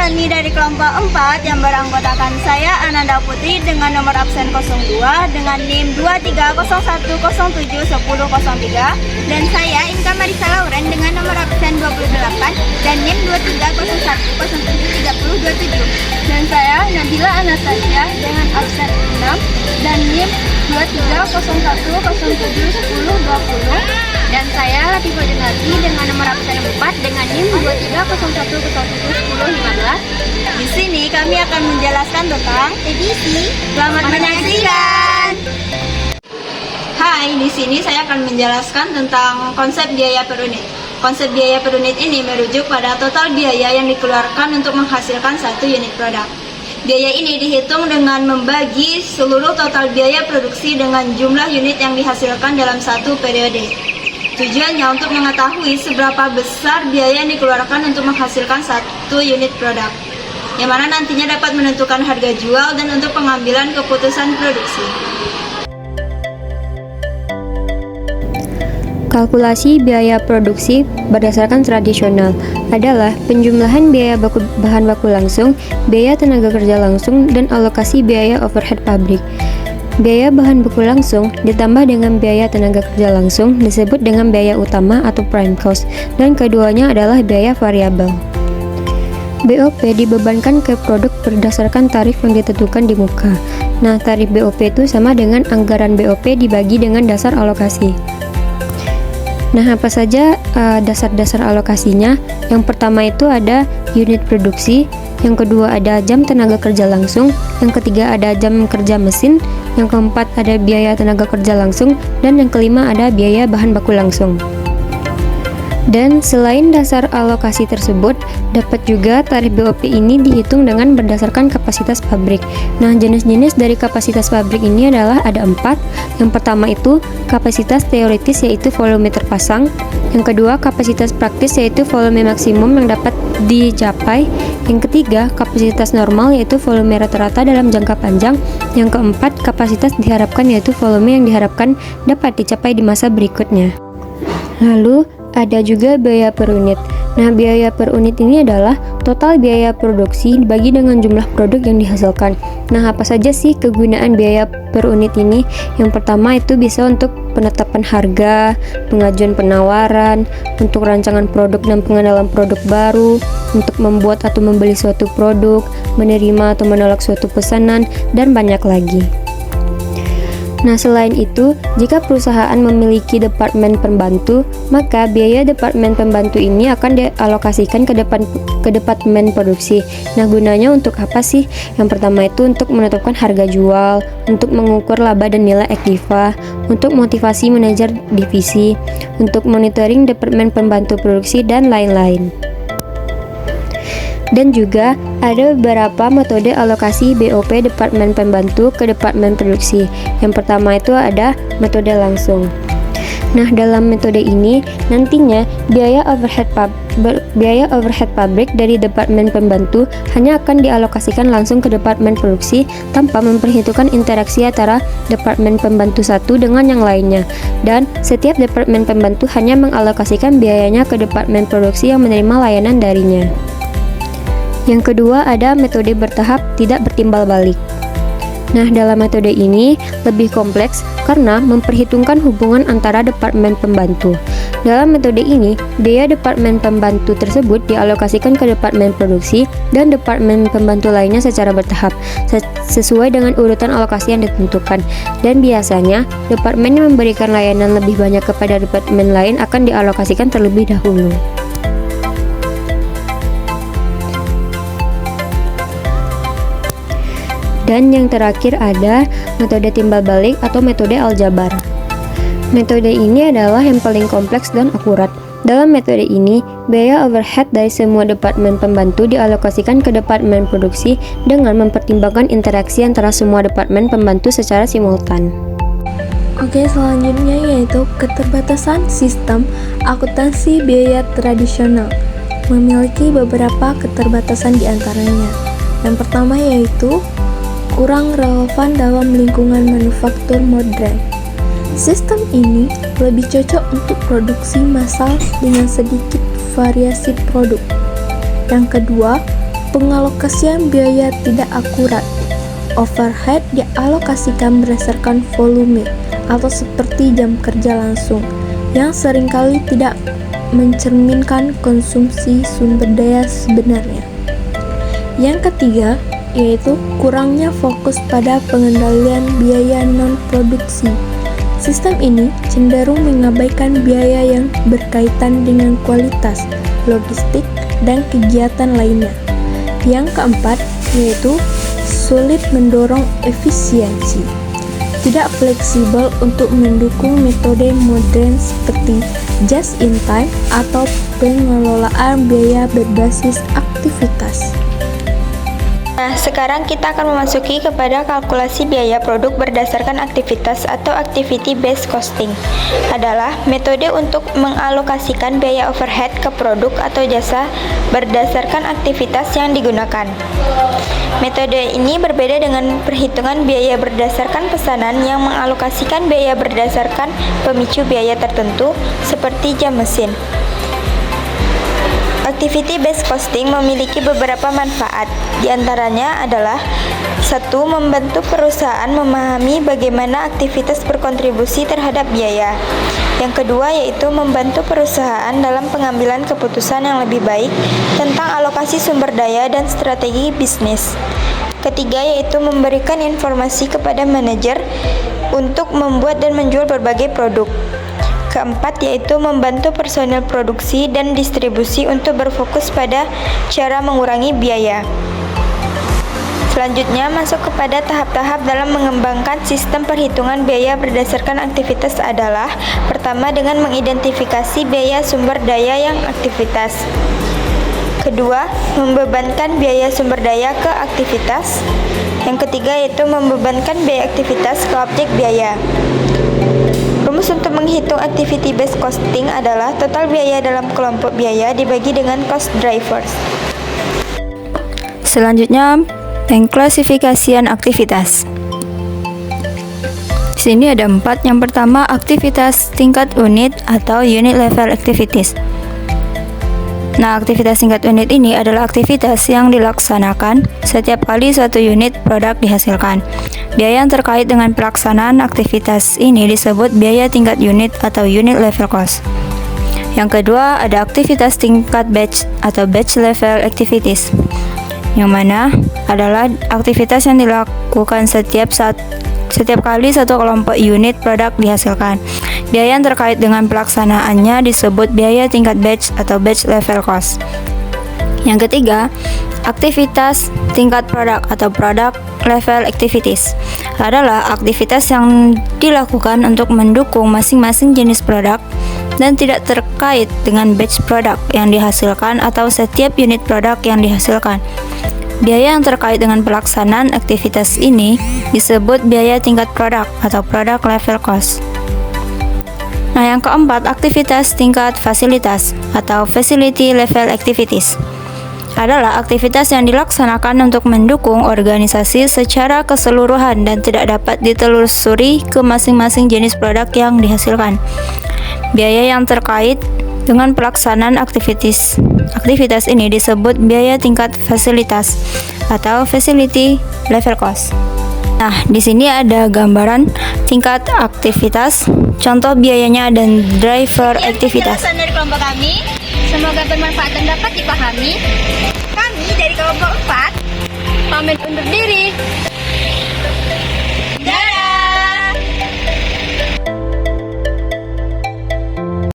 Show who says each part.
Speaker 1: Sulani dari kelompok 4 yang beranggotakan saya Ananda Putri dengan nomor absen 02 dengan NIM 2301071003 dan saya Inka Marisa Lauren dengan nomor absen 28 dan NIM 2301073027 dan saya Nabila Anastasia dengan absen 6 dan NIM 2301071020 dan saya Latifah Junardi dengan nomor absen 4 dengan NIM 2301071015. Di sini kami akan menjelaskan tentang edisi. Selamat menyaksikan. Hai, di sini saya akan menjelaskan tentang konsep biaya per unit. Konsep biaya per unit ini merujuk pada total biaya yang dikeluarkan untuk menghasilkan satu unit produk. Biaya ini dihitung dengan membagi seluruh total biaya produksi dengan jumlah unit yang dihasilkan dalam satu periode. Tujuannya untuk mengetahui seberapa besar biaya yang dikeluarkan untuk menghasilkan satu unit produk, yang mana nantinya dapat menentukan harga jual dan untuk pengambilan keputusan produksi.
Speaker 2: Kalkulasi biaya produksi berdasarkan tradisional adalah penjumlahan biaya bahan baku langsung, biaya tenaga kerja langsung, dan alokasi biaya overhead pabrik. Biaya bahan baku langsung ditambah dengan biaya tenaga kerja langsung disebut dengan biaya utama atau prime cost, dan keduanya adalah biaya variabel. BOP dibebankan ke produk berdasarkan tarif yang ditentukan di muka. Nah, tarif BOP itu sama dengan anggaran BOP dibagi dengan dasar alokasi. Nah, apa saja dasar-dasar alokasinya? Yang pertama itu ada unit produksi, yang kedua ada jam tenaga kerja langsung, yang ketiga ada jam kerja mesin, yang keempat ada biaya tenaga kerja langsung, dan yang kelima ada biaya bahan baku langsung. Dan selain dasar alokasi tersebut, dapat juga tarif BOP ini dihitung dengan berdasarkan kapasitas pabrik. Nah, jenis-jenis dari kapasitas pabrik ini adalah ada 4. Yang pertama itu kapasitas teoritis yaitu volume terpasang. Yang kedua kapasitas praktis yaitu volume maksimum yang dapat dicapai. Yang ketiga kapasitas normal yaitu volume rata-rata dalam jangka panjang. Yang keempat kapasitas diharapkan yaitu volume yang diharapkan dapat dicapai di masa berikutnya. Lalu ada juga biaya per unit. Nah, biaya per unit ini adalah total biaya produksi dibagi dengan jumlah produk yang dihasilkan. Nah, apa saja sih kegunaan biaya per unit ini? Yang pertama itu bisa untuk penetapan harga, pengajuan penawaran, untuk rancangan produk dan pengenalan produk baru, untuk membuat atau membeli suatu produk, menerima atau menolak suatu pesanan, dan banyak lagi. Nah, selain itu, jika perusahaan memiliki departemen pembantu, maka biaya departemen pembantu ini akan dialokasikan ke departemen produksi. Nah, gunanya untuk apa sih? Yang pertama itu untuk menetapkan harga jual, untuk mengukur laba dan nilai ektiva, untuk motivasi manajer divisi, untuk monitoring departemen pembantu produksi, dan lain-lain. Dan juga ada beberapa metode alokasi BOP departemen pembantu ke departemen produksi. Yang pertama itu ada metode langsung. Nah, dalam metode ini nantinya biaya overhead pabrik dari departemen pembantu hanya akan dialokasikan langsung ke departemen produksi tanpa memperhitungkan interaksi antara departemen pembantu satu dengan yang lainnya, dan setiap departemen pembantu hanya mengalokasikan biayanya ke departemen produksi yang menerima layanan darinya. Yang kedua ada metode bertahap tidak bertimbal balik. Nah, dalam metode ini lebih kompleks karena memperhitungkan hubungan antara departemen pembantu. Dalam metode ini, biaya departemen pembantu tersebut dialokasikan ke departemen produksi dan departemen pembantu lainnya secara bertahap, sesuai dengan urutan alokasi yang ditentukan. Dan biasanya, departemen yang memberikan layanan lebih banyak kepada departemen lain akan dialokasikan terlebih dahulu. Dan yang terakhir ada metode timbal balik atau metode aljabar. Metode ini adalah yang paling kompleks dan akurat. Dalam metode ini, biaya overhead dari semua departemen pembantu dialokasikan ke departemen produksi dengan mempertimbangkan interaksi antara semua departemen pembantu secara simultan.
Speaker 3: Oke, selanjutnya yaitu keterbatasan sistem akuntansi biaya tradisional. Memiliki beberapa keterbatasan di antaranya. Yang pertama yaitu kurang relevan dalam lingkungan manufaktur modern. Sistem ini lebih cocok untuk produksi massal dengan sedikit variasi produk. Yang kedua, Pengalokasian biaya tidak akurat. Overhead dialokasikan berdasarkan volume atau seperti jam kerja langsung yang seringkali tidak mencerminkan konsumsi sumber daya sebenarnya. Yang ketiga, yaitu kurangnya fokus pada pengendalian biaya non-produksi. Sistem ini cenderung mengabaikan biaya yang berkaitan dengan kualitas, logistik, dan kegiatan lainnya. Yang keempat, yaitu sulit mendorong efisiensi. Tidak fleksibel untuk mendukung metode modern seperti just in time atau pengelolaan biaya berbasis aktivitas.
Speaker 1: Nah, sekarang kita akan memasuki kepada kalkulasi biaya produk berdasarkan aktivitas atau activity based costing. Adalah metode untuk mengalokasikan biaya overhead ke produk atau jasa berdasarkan aktivitas yang digunakan. Metode ini berbeda dengan perhitungan biaya berdasarkan pesanan yang mengalokasikan biaya berdasarkan pemicu biaya tertentu seperti jam mesin. Activity based costing memiliki beberapa manfaat. Di antaranya adalah 1. Membantu perusahaan memahami bagaimana aktivitas berkontribusi terhadap biaya. Yang kedua yaitu membantu perusahaan dalam pengambilan keputusan yang lebih baik tentang alokasi sumber daya dan strategi bisnis. Ketiga yaitu memberikan informasi kepada manajer untuk membuat dan menjual berbagai produk. Keempat yaitu membantu personel produksi dan distribusi untuk berfokus pada cara mengurangi biaya. Selanjutnya masuk kepada tahap-tahap dalam mengembangkan sistem perhitungan biaya berdasarkan aktivitas adalah pertama dengan mengidentifikasi biaya sumber daya yang aktivitas. Kedua, membebankan biaya sumber daya ke aktivitas. Yang ketiga yaitu membebankan biaya aktivitas ke objek biaya. Rumus untuk menghitung activity based costing adalah total biaya dalam kelompok biaya dibagi dengan cost drivers.
Speaker 2: Selanjutnya, pengklasifikasian aktivitas. Di sini ada 4. Yang pertama, aktivitas tingkat unit atau unit level activities. Nah, aktivitas tingkat unit ini adalah aktivitas yang dilaksanakan setiap kali suatu unit produk dihasilkan. Biaya yang terkait dengan pelaksanaan aktivitas ini disebut biaya tingkat unit atau unit level cost. Yang kedua, ada aktivitas tingkat batch atau batch level activities, yang mana adalah aktivitas yang dilakukan setiap kali satu kelompok unit produk dihasilkan. Biaya yang terkait dengan pelaksanaannya disebut biaya tingkat batch atau batch level cost. Yang ketiga, aktivitas tingkat produk atau product level activities adalah aktivitas yang dilakukan untuk mendukung masing-masing jenis produk dan tidak terkait dengan batch produk yang dihasilkan atau setiap unit produk yang dihasilkan. Biaya yang terkait dengan pelaksanaan aktivitas ini disebut biaya tingkat produk atau product level cost. Nah, yang keempat, aktivitas tingkat fasilitas atau facility level activities adalah aktivitas yang dilaksanakan untuk mendukung organisasi secara keseluruhan dan tidak dapat ditelusuri ke masing-masing jenis produk yang dihasilkan. Biaya yang terkait dengan pelaksanaan aktivitas ini disebut biaya tingkat fasilitas atau facility level cost. Nah, di sini ada gambaran tingkat aktivitas, contoh biayanya dan driver aktivitas.
Speaker 1: Penjelasan dari kelompok kami, semoga bermanfaat dan dapat dipahami. Kami dari kelompok 4 pamit undur diri.